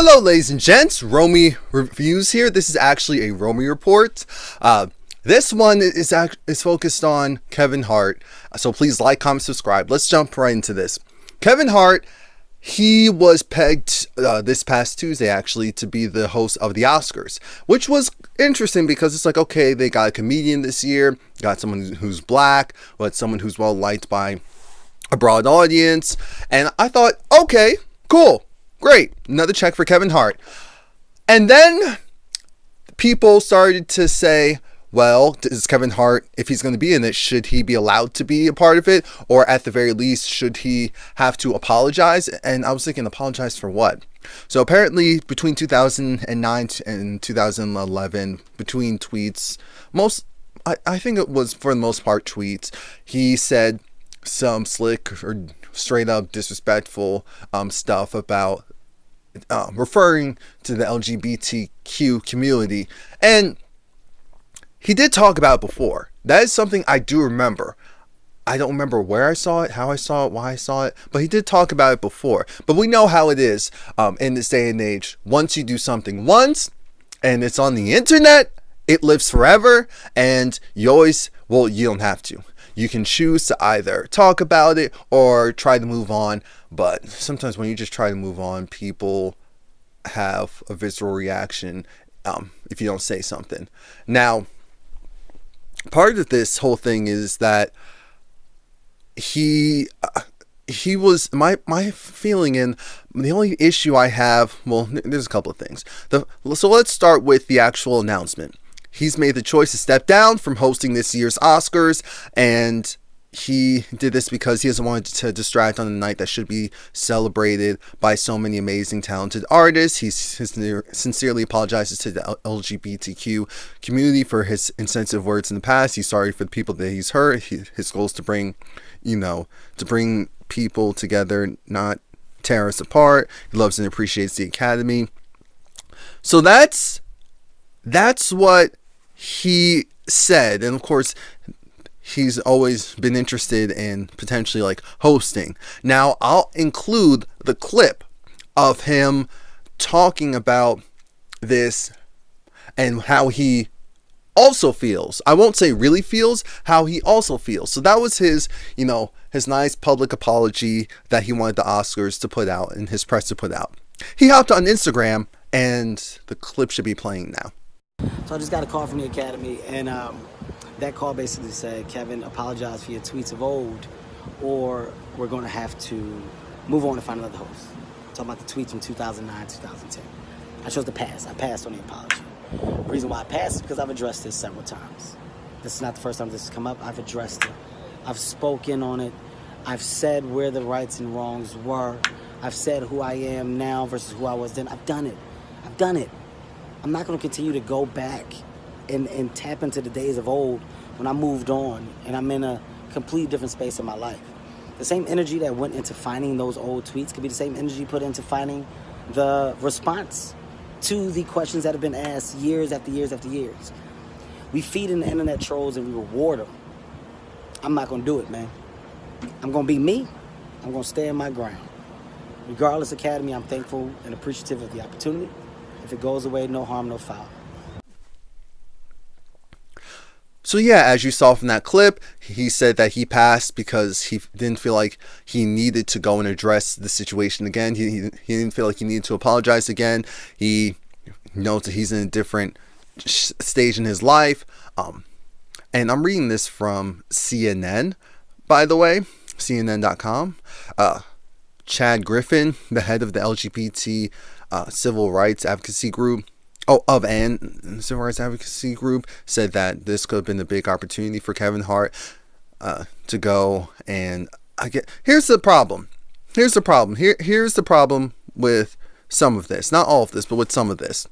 Hello, ladies and gents. Romie Reviews here. This is actually a Romie Report. This one is focused on Kevin Hart. So please like, comment, subscribe. Let's jump right into this. Kevin Hart, he was pegged this past Tuesday actually to be the host of the Oscars, which was interesting because it's like, okay, they got a comedian this year, got someone who's black, but someone who's well liked by a broad audience. And I thought, okay, cool. Great, another check for Kevin Hart. And then people started to say, well, does Kevin Hart, if he's going to be in it, should he be allowed to be a part of it? Or at the very least, should he have to apologize? And I was thinking, apologize for what? So apparently between 2009 and 2011, between tweets, I think it was for the most part tweets, he said some slick or straight up disrespectful stuff about referring to the LGBTQ community. And he did talk about it before. That is something I do remember. I don't remember where I saw it, how I saw it, why I saw it, but he did talk about it before. But we know how it is in this day and age. Once you do something once and it's on the internet, it lives forever, and you don't have to. You can choose to either talk about it or try to move on. But sometimes when you just try to move on, people have a visceral reaction if you don't say something. Now, part of this whole thing is that he was my feeling, and the only issue I have, well, there's a couple of things. So let's start with the actual announcement. He's made the choice to step down from hosting this year's Oscars, and he did this because he doesn't want to distract on a night that should be celebrated by so many amazing, talented artists. He sincerely apologizes to the LGBTQ community for his insensitive words in the past. He's sorry for the people that he's hurt. His goal is to bring people together, not tear us apart. He loves and appreciates the Academy. So that's what he said. And of course, he's always been interested in potentially like hosting. Now, I'll include the clip of him talking about this and how he also feels. I won't say really feels, how he also feels. So that was his nice public apology that he wanted the Oscars to put out and his press to put out. He hopped on Instagram, and the clip should be playing now. So I just got a call from the Academy, and that call basically said, Kevin, apologize for your tweets of old, or we're going to have to move on and find another host. Talking about the tweets from 2009, 2010. I chose to pass. I passed on the apology. The reason why I passed is because I've addressed this several times. This is not the first time this has come up. I've addressed it. I've spoken on it. I've said where the rights and wrongs were. I've said who I am now versus who I was then. I've done it. I'm not going to continue to go back and tap into the days of old when I moved on and I'm in a completely different space in my life. The same energy that went into finding those old tweets could be the same energy put into finding the response to the questions that have been asked years after years after years. We feed in the internet trolls and we reward them. I'm not going to do it, man. I'm going to be me. I'm going to stand my ground. Regardless, Academy, I'm thankful and appreciative of the opportunity. If it goes away, no harm, no foul. So yeah, as you saw from that clip, he said that he passed because he didn't feel like he needed to go and address the situation again. He didn't feel like he needed to apologize again. He knows that he's in a different stage in his life. And I'm reading this from CNN, by the way, CNN.com. Chad Griffin, the head of the LGBT civil rights advocacy group, civil rights advocacy group, said that this could have been a big opportunity for Kevin Hart to go. And here's the problem. Here's the problem with some of this, not all of this, but with some of this.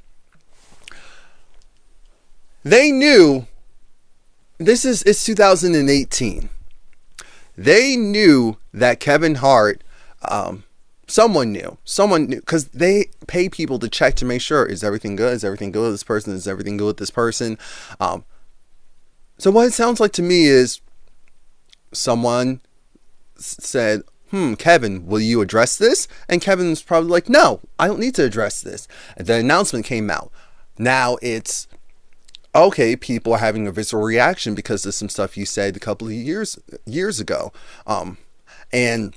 They knew it's 2018. They knew that Kevin Hart, someone knew, because they pay people to check to make sure, is everything good? Is everything good with this person? Is everything good with this person? So what it sounds like to me is someone said, Kevin, will you address this? And Kevin was probably like, no, I don't need to address this. And the announcement came out. Now it's, okay, people are having a visceral reaction because of some stuff you said a couple of years ago. And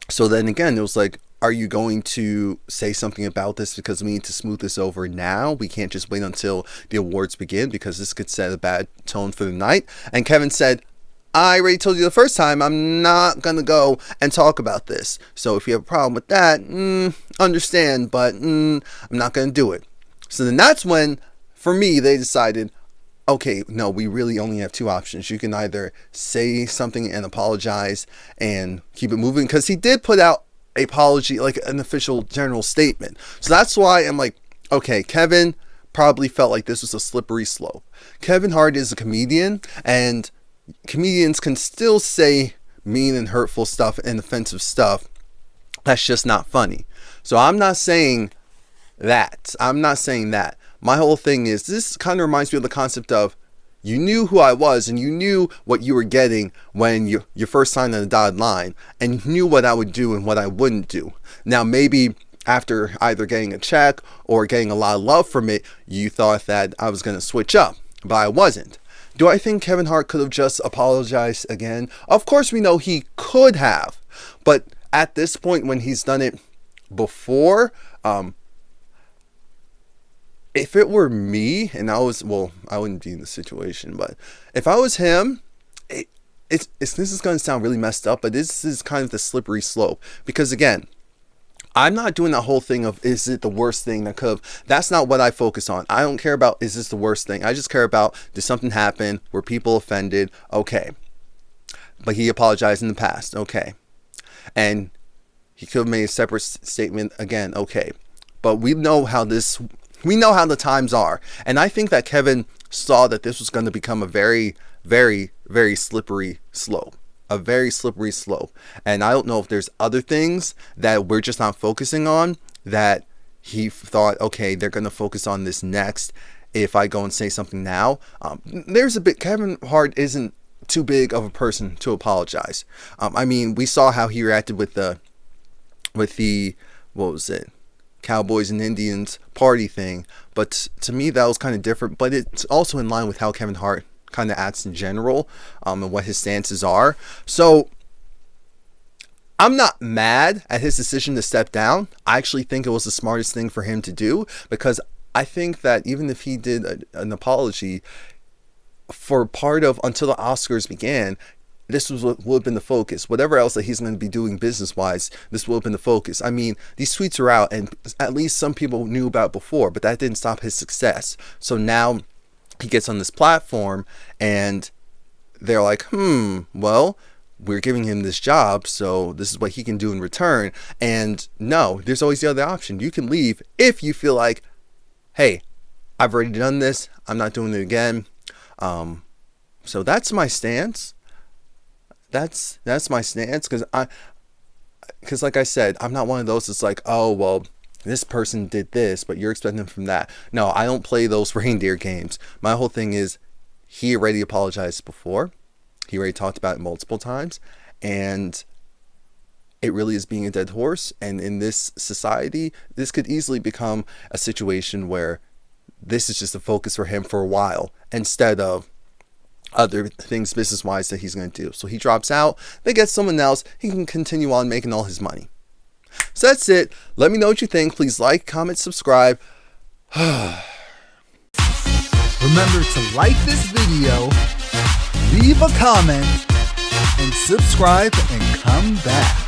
so then again, it was like, are you going to say something about this because we need to smooth this over now? We can't just wait until the awards begin because this could set a bad tone for the night. And Kevin said, I already told you the first time, I'm not going to go and talk about this. So if you have a problem with that, understand, but I'm not going to do it. So then that's when, for me, they decided, okay, no, we really only have two options. You can either say something and apologize and keep it moving, because he did put out an apology, like an official general statement. So that's why I'm like, okay, Kevin probably felt like this was a slippery slope. Kevin Hart is a comedian, and comedians can still say mean and hurtful stuff and offensive stuff. That's just not funny. So I'm not saying that. My whole thing is, this kind of reminds me of the concept of, you knew who I was and you knew what you were getting when you first signed on the dotted line, and you knew what I would do and what I wouldn't do. Now, maybe after either getting a check or getting a lot of love from it, you thought that I was going to switch up, but I wasn't. Do I think Kevin Hart could have just apologized again? Of course we know he could have, but at this point when he's done it before, if it were me and I wouldn't be in the situation, but if I was him, this is going to sound really messed up, but this is kind of the slippery slope, because again, I'm not doing that whole thing of, is it the worst thing that could have? That's not what I focus on. I don't care about, is this the worst thing? I just care about, did something happen? Were people offended? Okay. But he apologized in the past. Okay. And he could have made a separate statement again. Okay. But we know how the times are. And I think that Kevin saw that this was going to become a very, very, very slippery slope. A very slippery slope. And I don't know if there's other things that we're just not focusing on, that he thought, okay, they're going to focus on this next if I go and say something now. Kevin Hart isn't too big of a person to apologize. I mean, we saw how he reacted with the what was it? Cowboys and Indians party thing. But to me, that was kind of different. But it's also in line with how Kevin Hart kind of acts in general, and what his stances are. So I'm not mad at his decision to step down. I actually think it was the smartest thing for him to do, because I think that even if he did an apology for part of until the Oscars began, this would have been the focus. Whatever else that he's going to be doing business-wise, this would have been the focus. I mean, these tweets are out, and at least some people knew about it before, but that didn't stop his success. So now he gets on this platform and they're like, well, we're giving him this job, so this is what he can do in return. And no, there's always the other option. You can leave if you feel like, hey, I've already done this, I'm not doing it again. So that's my stance. That's my stance, because like I said, I'm not one of those that's like, oh, well, this person did this, but you're expecting them from that. No, I don't play those reindeer games. My whole thing is, he already apologized before. He already talked about it multiple times. And it really is being a dead horse. And in this society, this could easily become a situation where this is just a focus for him for a while, instead of other things business-wise that he's going to do. So he drops out. They get someone else. He can continue on making all his money. So that's it. Let me know what you think. Please like, comment, subscribe. Remember to like this video, leave a comment, and subscribe and come back.